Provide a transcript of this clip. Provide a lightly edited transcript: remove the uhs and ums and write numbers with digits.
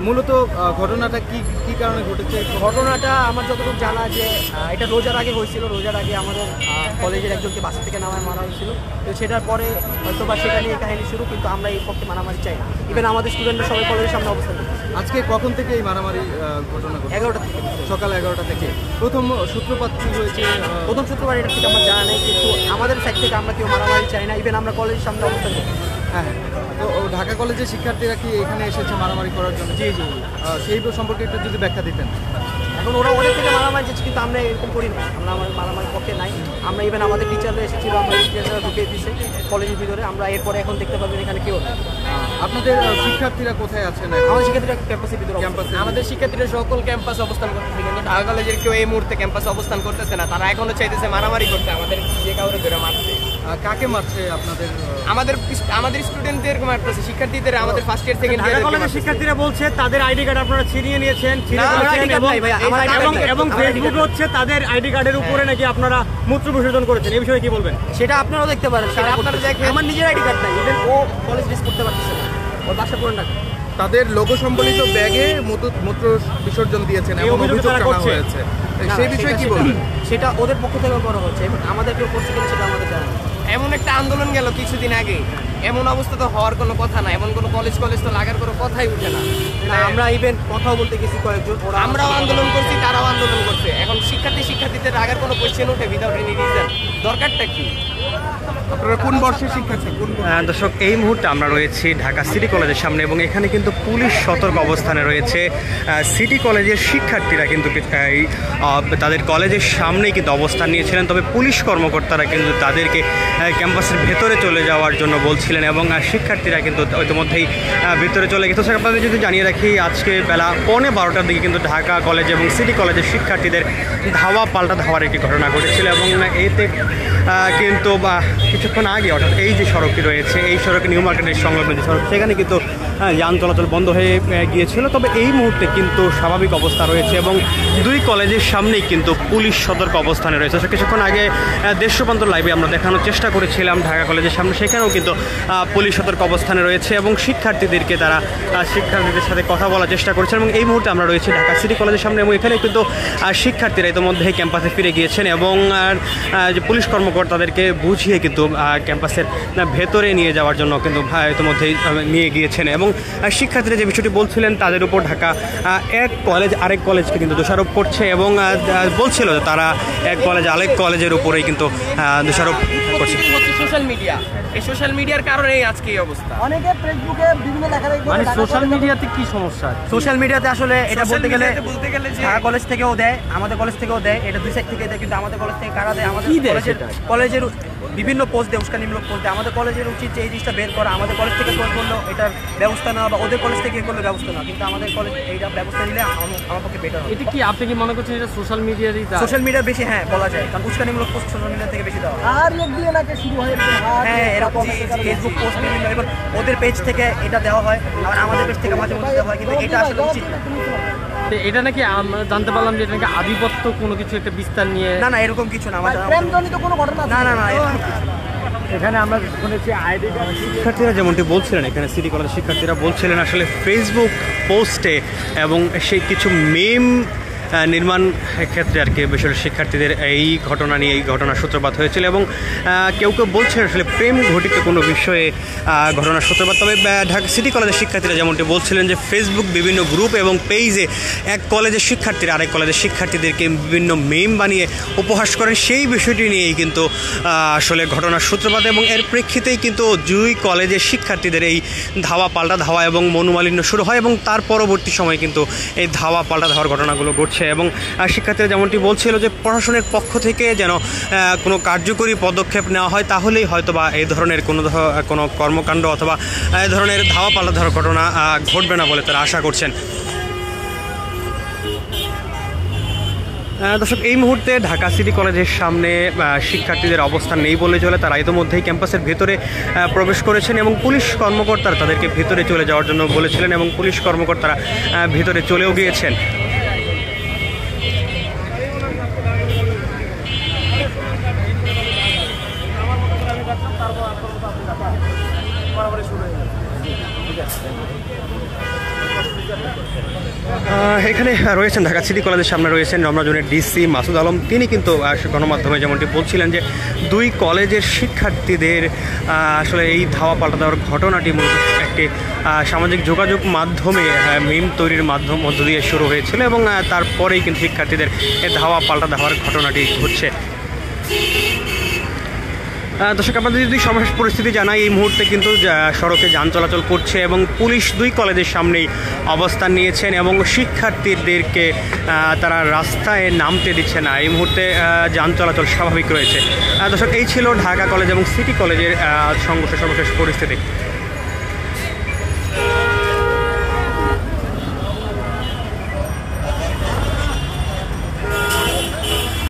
মূলত ঘটনাটা কি কি কারণে ঘটেছে? ঘটনাটা আমার যতটুকু জানা যে এটা রোজার আগে হয়েছিল। রোজার আগে আমাদের কলেজের একজনকে বাসা থেকে নামায় মারা হয়েছিল। তো সেটার পরে হয়তো বা সেটা নিয়ে কাহিনী শুরু, কিন্তু আমরা এই পক্ষে মারামারি চাই না। ইভেন আমাদের স্টুডেন্টরা সবাই কলেজের সামনে অবস্থান করছে। আজকে কখন থেকে এই মারামারি ঘটনা ঘটছে? 11টা থেকে, সকাল 11টা থেকে। প্রথম সূত্রপাত কি হয়েছে? প্রথম সূত্রপাত এটা ঠিক আমার জানা নেই, কিন্তু আমাদের সাইড থেকে আমরা কেউ মারামারি চাই না। ইভেন আমরা কলেজের সামনে অবস্থান করছি। হ্যাঁ, তো ঢাকা কলেজের শিক্ষার্থীরা কি এখানে এসেছে মারামারি করার জন্য? জি জি। সেই সম্পর্কে একটু যদি ব্যাখ্যা দিতেন। এখন ওরা ওদের থেকে মারামারি যাচ্ছে, কিন্তু আমরা এরকম করি না। আমরা আমার মারামারির পক্ষে নাই। আমরা ইভেন আমাদের টিচাররা এসেছিল, আমরা টিচাররা ঢুকিয়ে দিচ্ছে কলেজের ভিতরে। আমরা এরপরে এখন দেখতে পাবেন এখানে কেউ নেই। আপনাদের শিক্ষার্থীরা কোথায় আছেন? আমাদের শিক্ষার্থীরা ক্যাম্পাসের ভিতরে। আমাদের শিক্ষার্থীরা সকল ক্যাম্পাসে অবস্থান করতেছে, কিন্তু ঢাকা কলেজের কেউ এই মুহূর্তে ক্যাম্পাসে অবস্থান করতেছে না। তারা এখনো চাইতেছে মারামারি করতে, আমাদের যে কাউরে ধরে মারতে। কাকে মারছে আপনাদের? আমাদের স্টুডেন্টদের মারতেছে, শিক্ষার্থীদের। আমাদের ফার্স্ট ইয়ার সেকেন্ড ইয়ার কলেজের শিক্ষার্থীরা বলছে তাদের আইডি কার্ড আপনারা ছিনিয়ে নিয়েছেন, এবং ফেসবুকে হচ্ছে তাদের আইডি কার্ডের উপরে নাকি আপনারা মূত্র বিসর্জন করেছেন। এই বিষয়ে কি বলবেন? সেটা আপনারাও দেখতে পারেন। সেটা আপনারা দেখেন। আমার নিজের আইডি কার্ড নাই, ইভেন ও কলেজ ড্রেস করতে পারতেছে না, ওর বাসা পুরো না। তাদের লোগো সম্বলিত ব্যাগে মূত্র বিসর্জন দিয়েছেন এমন অভিযোগ করা হয়েছে। সেই বিষয়ে কি বলবেন? সেটা ওদের পক্ষ থেকে করা হচ্ছে, এবং আমাদের কেউ করছে কিনা সেটা আমাদের জানা নেই। এমন একটা আন্দোলন গেল কিছুদিন আগে, এমন অবস্থা তো হওয়ার কোনো কথা না। এমন কোনো কলেজ তো লাগার কোনো কথাই উঠে না। আমরা ইভেন কথাও বলতে গেছি কয়েকজন, আমরাও আন্দোলন করছি, তারাও আন্দোলন করছে। এখন শিক্ষার্থীদের রাগার কোনো কোয়েশ্চেন ওঠে উইদাউট এনি রিজন? দরকারটা কি? আপনারা কোন বর্ষের শিক্ষার্থী? দর্শক, এই মুহূর্তে আমরা রয়েছি ঢাকা সিটি কলেজের সামনে, এবং এখানে কিন্তু পুলিশ সতর্ক অবস্থানে রয়েছে। সিটি কলেজের শিক্ষার্থীরা কিন্তু তাদের কলেজের সামনেই কিন্তু অবস্থান নিয়েছিলেন, তবে পুলিশ কর্মকর্তারা কিন্তু তাদেরকে ক্যাম্পাসের ভেতরে চলে যাওয়ার জন্য বলছিলেন, এবং শিক্ষার্থীরা কিন্তু ইতিমধ্যেই ভেতরে চলে গেছে। তো আপনাদের যদি জানিয়ে রাখি, আজকে বেলা 11:15টার দিকে কিন্তু ঢাকা কলেজ এবং সিটি কলেজের শিক্ষার্থীদের ধাওয়া পাল্টা ধাওয়ার একটি ঘটনা ঘটেছিল, এবং এতে কিন্তু কিছুক্ষণ আগে, অর্থাৎ এই যে সড়কটি রয়েছে, এই সড়কে নিউ মার্কেটের সংলগ্ন যে সড়ক, সেখানে কিন্তু যান চলাচল বন্ধ হয়ে গিয়েছিল। তবে এই মুহূর্তে কিন্তু স্বাভাবিক অবস্থা রয়েছে, এবং দুই কলেজের সামনেই কিন্তু পুলিশ সতর্ক অবস্থানে রয়েছে। কিছুক্ষণ আগে দেশ রূপান্তর লাইভে আমরা দেখানোর চেষ্টা করেছিলাম ঢাকা কলেজের সামনে, সেখানেও কিন্তু পুলিশ সতর্ক অবস্থানে রয়েছে, এবং শিক্ষার্থীদের সাথে কথা বলার চেষ্টা করছেন। এবং এই মুহূর্তে আমরা রয়েছি ঢাকা সিটি কলেজের সামনে, এবং এখানে কিন্তু শিক্ষার্থীরা ইতিমধ্যে ক্যাম্পাসে ফিরে গিয়েছেন, এবং যে পুলিশ কর্মকর্তাদেরকে বুঝিয়ে কিন্তু ক্যাম্পাসের ভেতরে নিয়ে যাওয়ার জন্য কিন্তু ইতিমধ্যেই নিয়ে গিয়েছেন। এবং শিক্ষার্থীরা যে বিষয়টি বলছিলেন, তাদের উপর ঢাকা এক কলেজ আরেক কলেজকে কিন্তু দোষারোপ করছে, এবং বলছিল যে তারা এক কলেজ আরেক কলেজের উপরেই কিন্তু দোষারোপ করছে। সোশ্যাল মিডিয়া, এই সোশ্যাল মিডিয়ার কারণেই আজকে এই অবস্থা। অনেকে ফেসবুকে বিভিন্ন লেখালেখি, মানে সোশ্যাল মিডিয়াতে কি সমস্যা? সোশ্যাল মিডিয়াতে আসলে এটা বলতে গেলে যে ঢাকা কলেজ থেকেও দেয়, আমাদের কলেজ থেকেও দেয়, এটা দুই সাইড থেকে দেয়। কিন্তু আমাদের কলেজ থেকে কারা দেয়? আমাদের কলেজের বিভিন্ন পোস্ট দেয়, উস্কানিমূলক পোস্ট দেয়। আমাদের কলেজের উচিত যে এই জিনিসটা বের করা, আমাদের কলেজ থেকে পোস্ট করলো এটার ব্যবস্থা নেওয়া, বা ওদের কলেজ থেকে করলে ব্যবস্থা নেওয়া। কিন্তু আমাদের কলেজ এইটা ব্যবস্থা নিলে আমার পক্ষে বেটার হবে। এটা কি আপনি কি মনে করছেন এটা সোশ্যাল মিডিয়ারই? সোশ্যাল মিডিয়া বেশি, হ্যাঁ বলা যায়, কারণ উস্কানিমূলক পোস্ট সোশ্যাল মিডিয়া থেকে বেশি দেওয়া। আর এক দিয়ে নাকি শুরু হয়, হ্যাঁ এরকম ফেসবুক পোস্ট বিভিন্ন, এবং ওদের পেজ থেকে এটা দেওয়া হয়, আবার আমাদের পেজ থেকে মাঝে মধ্যে দেওয়া হয়, কিন্তু এটা আসলে উচিত না। এটা নাকি জানতে পারলাম যে এটা নাকি আধিপত্য কোনো কিছু একটা বিস্তার নিয়ে। না না, এরকম কিছু না, আমার প্রেমজনিত কোনো ঘটনা না না না। এখানে আমরা শুনেছি আইডি কার্ড শিক্ষার্থীরা যেমনটি বলছিলেন, এখানে সিটি কলেজের শিক্ষার্থীরা বলছিলেন আসলে ফেসবুক পোস্টে এবং সেই কিছু মেম নির্মাণ ক্ষেত্রে আর কি বিষয়ের শিক্ষার্থীদের এই ঘটনার সূত্রপাত হয়েছিল, এবং কেউ কেউ বলছেন আসলে প্রেম ঘটিত কোনো বিষয়ে ঘটনার সূত্রপাত। তবে ঢাকা সিটি কলেজের শিক্ষার্থীরা যেমনটি বলছিলেন যে ফেসবুক বিভিন্ন গ্রুপ এবং পেজে এক কলেজের শিক্ষার্থীরা আরেক কলেজের শিক্ষার্থীদেরকে বিভিন্ন মেম বানিয়ে উপহাস করেন, সেই বিষয়টি নিয়েই কিন্তু আসলে ঘটনার সূত্রপাত, এবং এর প্রেক্ষিতেই কিন্তু দুই কলেজের শিক্ষার্থীদের এই ধাওয়া পাল্টা ধাওয়া এবং মনোমালিন্য শুরু হয়, এবং তার পরবর্তী সময়ে কিন্তু এই ধাওয়া পাল্টা ধাওয়ার ঘটনাগুলো ঘটছে। এবং শিক্ষার্থীরা যেমনটি বলছিল যে প্রশাসনের পক্ষ থেকে যেন কোনো কার্যকরী পদক্ষেপ নেওয়া হয়, তাহলেই হয়তো বা এই ধরনের কোনো কর্মকাণ্ড অথবা এই ধরনের ধাওয়া পাল্টা ধাওয়ার ঘটনা ঘটবে না বলে তারা আশা করছেন। দর্শক, এই মুহূর্তে ঢাকা সিটি কলেজের সামনে শিক্ষার্থীদের অবস্থান নেই বলে চলে, তারা ইতিমধ্যেই ক্যাম্পাসের ভেতরে প্রবেশ করেছেন, এবং পুলিশ কর্মকর্তারা তাদেরকে ভেতরে চলে যাওয়ার জন্য বলেছিলেন, এবং পুলিশ কর্মকর্তারা ভেতরে চলেও গিয়েছেন। শুরু হয়ে গেছে। এখানে রয়েছেন ঢাকা সিটি কলেজের সামনে রয়েছেন রমনা জোনের ডিসি মাসুদ আলম। তিনি কিন্তু গণমাধ্যমে যেমনটি বলছিলেন যে দুই কলেজের শিক্ষার্থীদের আসলে এই ধাওয়া পাল্টা দেওয়ার ঘটনাটি মূলত একটি সামাজিক যোগাযোগ মাধ্যমে মিম তৈরির মধ্য দিয়ে শুরু হয়েছিল এবং তারপরেই কিন্তু শিক্ষার্থীদের এই ধাওয়া পাল্টা দেওয়ার ঘটনাটি ঘটছে। দর্শক, আপনাদের যদি সর্বশেষ পরিস্থিতি জানাই, এই মুহূর্তে কিন্তু সড়কে যান চলাচল করছে এবং পুলিশ দুই কলেজের সামনেই অবস্থান নিয়েছেন এবং শিক্ষার্থীদেরকে তারা রাস্তায় নামতে দিচ্ছে না। এই মুহূর্তে যান চলাচল স্বাভাবিক রয়েছে। দর্শক, এই ছিল ঢাকা কলেজ এবং সিটি কলেজের সংঘর্ষের সর্বশেষ পরিস্থিতি।